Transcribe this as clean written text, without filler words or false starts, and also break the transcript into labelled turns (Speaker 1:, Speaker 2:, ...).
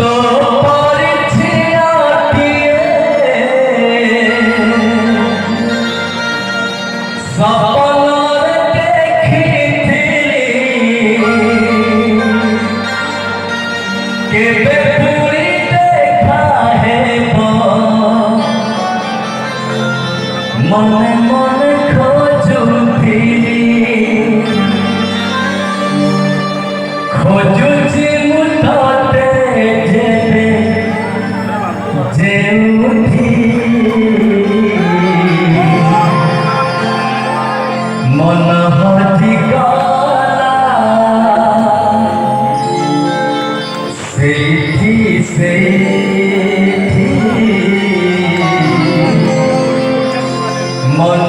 Speaker 1: তো পড়ছে আটিয়ে সপনার দেখিଥିଲି কেবে পুরি দেখা হেব মনে মনে খোঁজুଥିଲି খোঁজুছি মুঠতে যেবে যেউঠি মন হজি গলা সেইঠি সেইঠি মন